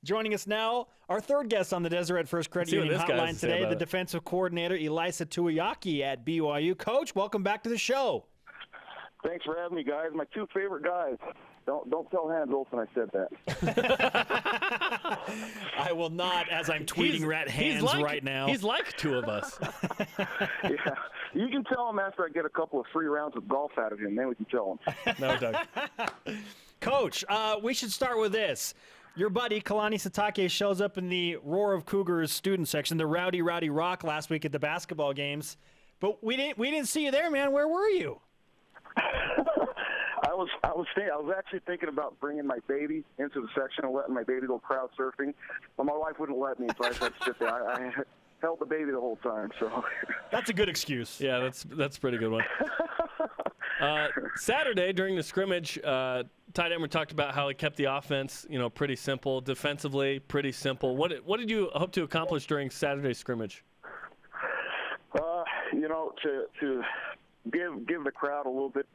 Joining us now, our third guest on the Deseret First Credit Union Hotline today, the defensive coordinator, Iliasa Tuiaki at BYU. Coach, welcome back to the show. Thanks for having me, guys. My two favorite guys. Don't tell Hans Olsen I said that. I will not, as I'm tweeting Hans right now. He's like two of us. Yeah, you can tell him after I get a couple of free rounds of golf out of him. Then we can tell him. No, Doug. Coach, we should start with this. Your buddy, Kalani Sitake, shows up in the Roar of Cougars student section, the Rowdy Rock, last week at the basketball games. But we didn't see you there, man. Where were you? I was actually thinking about bringing my baby into the section and letting my baby go crowd surfing, but my wife wouldn't let me, so I had to sit there. I held the baby the whole time. So that's a good excuse. Yeah, that's a pretty good one. Saturday during the scrimmage, Ty Detmer talked about how he kept the offense, pretty simple, defensively pretty simple. What did you hope to accomplish during Saturday's scrimmage? To give the crowd a little bit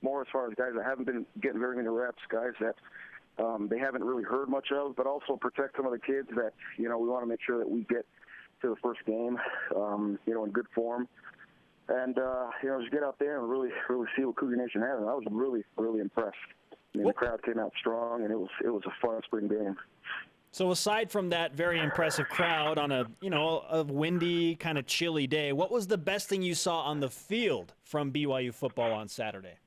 more as far as guys that haven't been getting very many reps, guys that they haven't really heard much of, but also protect some of the kids that, we want to make sure that we get to the first game, in good form. And, just get out there and really see what Cougar Nation has. And I was really, really impressed. The crowd came out strong, and it was a fun spring game. So aside from that very impressive crowd on a windy, kind of chilly day, what was the best thing you saw on the field from BYU football on Saturday?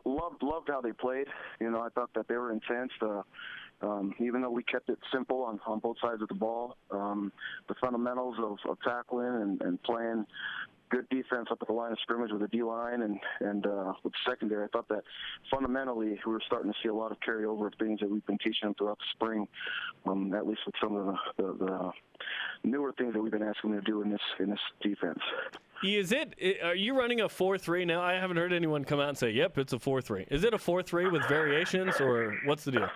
Loved how they played. I thought that they were intense. Even though we kept it simple on both sides of the ball, the fundamentals of tackling and playing good defense up at the line of scrimmage with the D-line and with the secondary. I thought that fundamentally we were starting to see a lot of carryover of things that we've been teaching them throughout the spring, at least with some of the newer things that we've been asking them to do in this defense. Are you running a 4-3 now? I haven't heard anyone come out and say, yep, it's a 4-3. Is it a 4-3 with variations, or what's the deal?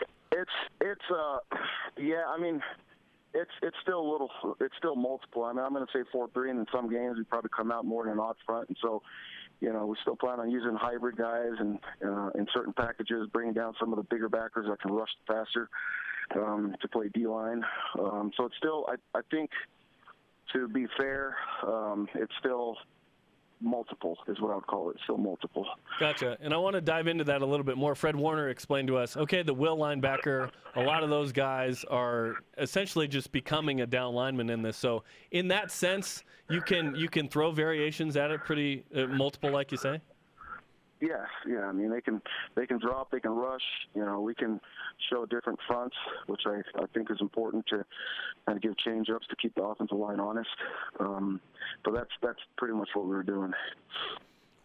It's still multiple. I'm going to say 4-3, and in some games we probably come out more than an odd front, and so we still plan on using hybrid guys and in certain packages, bringing down some of the bigger backers that can rush faster to play D-line. So it's still, I think, to be fair, it's still multiple is what I would call it. Still multiple. Gotcha. And I want to dive into that a little bit more. Fred Warner explained to us, okay, the will linebacker, a lot of those guys are essentially just becoming a down lineman in this. So in that sense, you can throw variations at it pretty multiple, like you say? Yes, yeah. I mean, they can drop, they can rush. We can show different fronts, which I think is important to kind of give change-ups to keep the offensive line honest. But that's pretty much what we were doing.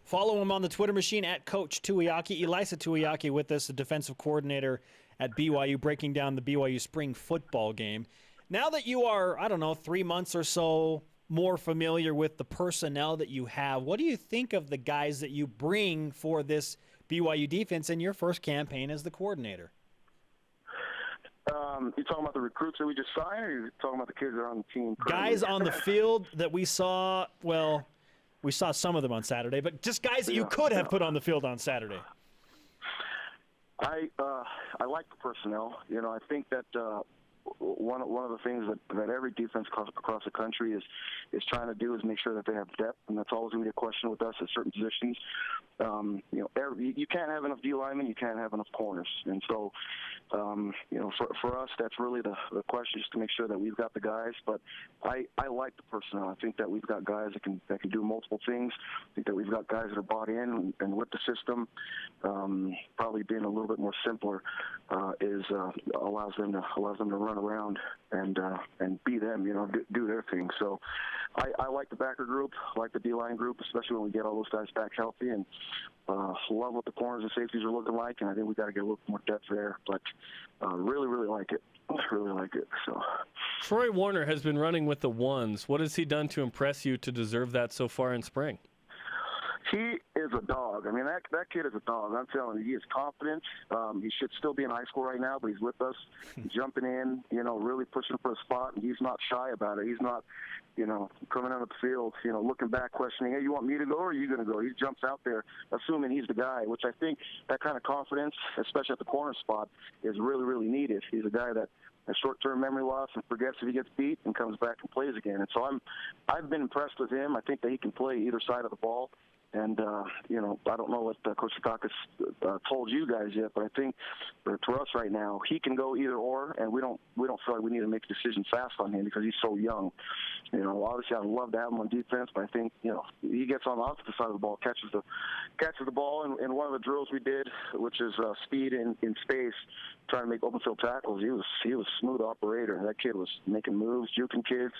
Follow him on the Twitter machine at Coach Tuiaki. Iliasa Tuiaki with us, the defensive coordinator at BYU, breaking down the BYU spring football game. Now that you are, 3 months or so more familiar with the personnel that you have, what do you think of the guys that you bring for this BYU defense in your first campaign as the coordinator? You talking about the recruits that we just signed, or you talking about the kids that are on the team currently? Guys on the field that we saw, we saw some of them on Saturday, but just guys that you could have put on the field on Saturday. I like the personnel. I think that one of the things that every defense across the country is trying to do is make sure that they have depth, and that's always going to be a question with us at certain positions. You can't have enough D linemen, you can't have enough corners, and so for us, that's really the question, is to make sure that we've got the guys. But I like the personnel. I think that we've got guys that can do multiple things. I think that we've got guys that are bought in and with the system. Probably being a little bit more simpler allows them to run around and be them, do their thing. So I like the backer group, I like the D-line group, especially when we get all those guys back healthy, and love what the corners and safeties are looking like, and I think we got to get a little more depth there. But really, really like it. Really like it. So Troy Warner has been running with the ones. What has he done to impress you to deserve that so far in spring? He is a dog. I mean, that kid is a dog. I'm telling you, he is confident. He should still be in high school right now, but he's with us, jumping in, really pushing for a spot, and he's not shy about it. He's not, coming out of the field, looking back, questioning, hey, you want me to go or are you going to go? He jumps out there, assuming he's the guy, which I think that kind of confidence, especially at the corner spot, is really, really needed. He's a guy that a short-term memory loss and forgets if he gets beat and comes back and plays again. And so I've been impressed with him. I think that he can play either side of the ball. And, I don't know what Coach Tuiaki told you guys yet, but I think for us right now, he can go either or, and we don't feel like we need to make a decision fast on him because he's so young. Obviously I'd love to have him on defense, but I think, he gets on the opposite side of the ball, catches the ball in one of the drills we did, which is speed in space, trying to make open field tackles. He was a smooth operator. That kid was making moves, juking kids.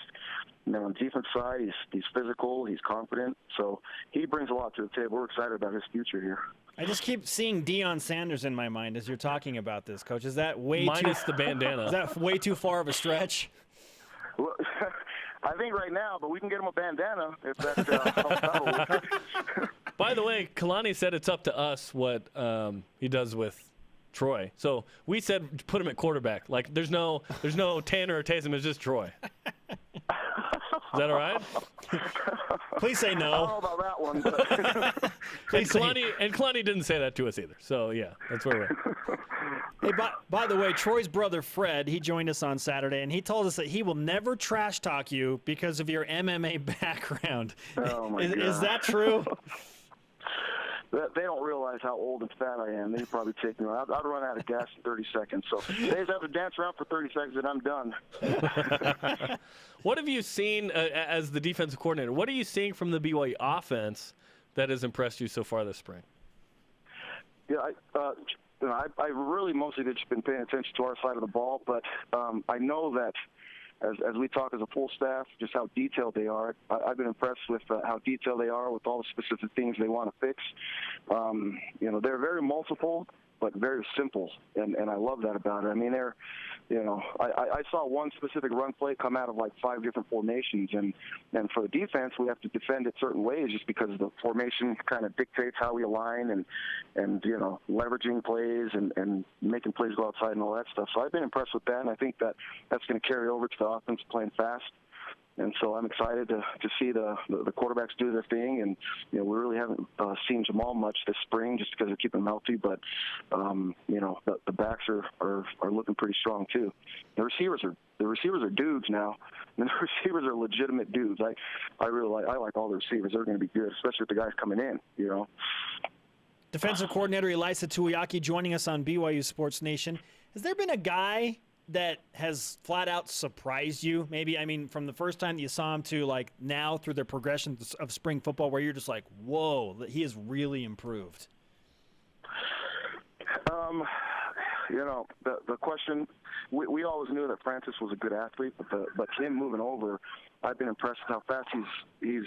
And then on the defense side, he's physical, he's confident. So he brings a lot to the table. We're excited about his future here. I just keep seeing Deion Sanders in my mind as you're talking about this, Coach. Is that minus the bandana? Is that way too far of a stretch? Well, I think right now, but we can get him a bandana if that helps out. By the way, Kalani said it's up to us what he does with Troy. So we said put him at quarterback. Like there's no Tanner or Taysom. It's just Troy. Is that all right? Please say no. I don't know about that one. But and Kalani didn't say that to us either. So, yeah, that's where we're Hey, by the way, Troy's brother Fred, he joined us on Saturday, and he told us that he will never trash talk you because of your MMA background. Oh my God. Is that true? They don't realize how old and fat I am. They'd probably take me. I'd run out of gas in 30 seconds. So they just have to dance around for 30 seconds, and I'm done. What have you seen as the defensive coordinator? What are you seeing from the BYU offense that has impressed you so far this spring? Yeah, I really mostly just been paying attention to our side of the ball, but I know that as we talk as a full staff, just how detailed they are. I've been impressed with how detailed they are with all the specific things they want to fix. They're very multiple, but very simple, and I love that about it. I mean, I saw one specific run play come out of like 5 different formations, and for the defense, we have to defend it certain ways just because the formation kind of dictates how we align and leveraging plays and making plays go outside and all that stuff. So I've been impressed with that, and I think that's going to carry over to the offense playing fast. And so I'm excited to see the quarterbacks do their thing. And, we really haven't seen Jamal much this spring just because they're keeping him healthy. But, the backs are looking pretty strong, too. The receivers are dudes now. And the receivers are legitimate dudes. I like all the receivers. They're going to be good, especially with the guys coming in, Defensive coordinator Iliasa Tuiaki joining us on BYU Sports Nation. Has there been a guy that has flat out surprised you? Maybe, from the first time that you saw him to like now through the progression of spring football where you're just like, whoa, he has really improved? The question, we always knew that Francis was a good athlete, but him moving over, I've been impressed with how fast he's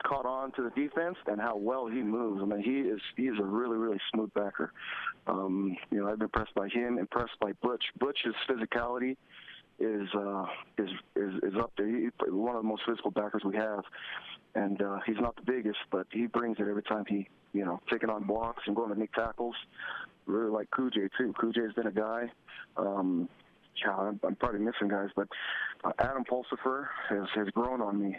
caught on to the defense and how well he moves. I mean, he is a really, really smooth backer. I've been impressed by him, impressed by Butch. Butch's physicality is up there. He's one of the most physical backers we have, and he's not the biggest, but he brings it every time he, taking on blocks and going to make tackles. Really like Kujay too. Kujay's been a guy. I'm probably missing guys, but Adam Pulsifer has grown on me.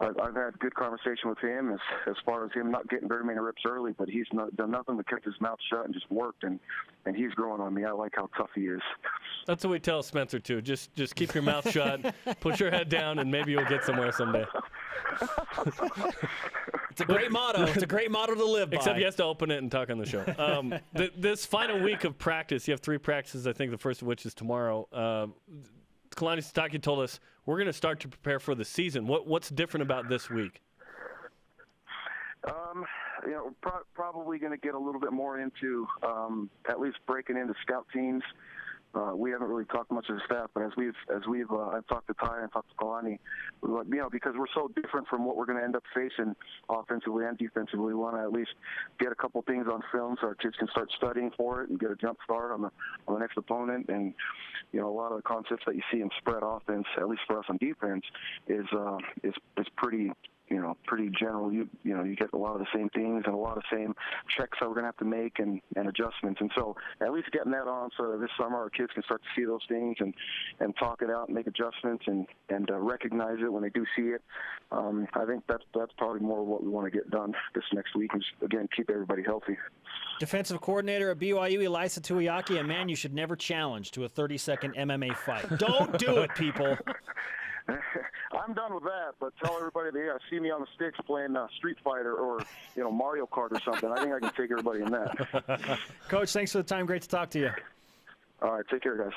I've had good conversation with him as far as him not getting very many reps early, but he's not done nothing but kept his mouth shut and just worked, and he's growing on me. I like how tough he is. That's what we tell Spencer too. Just keep your mouth shut, put your head down, and maybe you'll get somewhere someday. It's a great motto. It's a great motto to live by. Except he has to open it and talk on the show. This final week of practice, you have 3 practices, I think the first of which is tomorrow. Kalani Sitake told us we're going to start to prepare for the season. What's different about this week? Probably going to get a little bit more into at least breaking into scout teams. We haven't really talked much as a staff, but as I've talked to Ty and talked to Kalani, because we're so different from what we're going to end up facing offensively and defensively, we want to at least get a couple things on film so our kids can start studying for it and get a jump start on the next opponent. And a lot of the concepts that you see in spread offense, at least for us on defense, is pretty pretty general. You get a lot of the same things and a lot of the same checks that we're going to have to make and adjustments. And so at least getting that on so that this summer our kids can start to see those things and talk it out and make adjustments and recognize it when they do see it. I think that's probably more of what we want to get done this next week and just, again, keep everybody healthy. Defensive coordinator at BYU, Iliasa Tuiaki, a man you should never challenge to a 30-second MMA fight. Don't do it, people. I'm done with that, but tell everybody they see me on the sticks playing Street Fighter or Mario Kart or something. I think I can take everybody in that. Coach, thanks for the time. Great to talk to you. All right, take care, guys.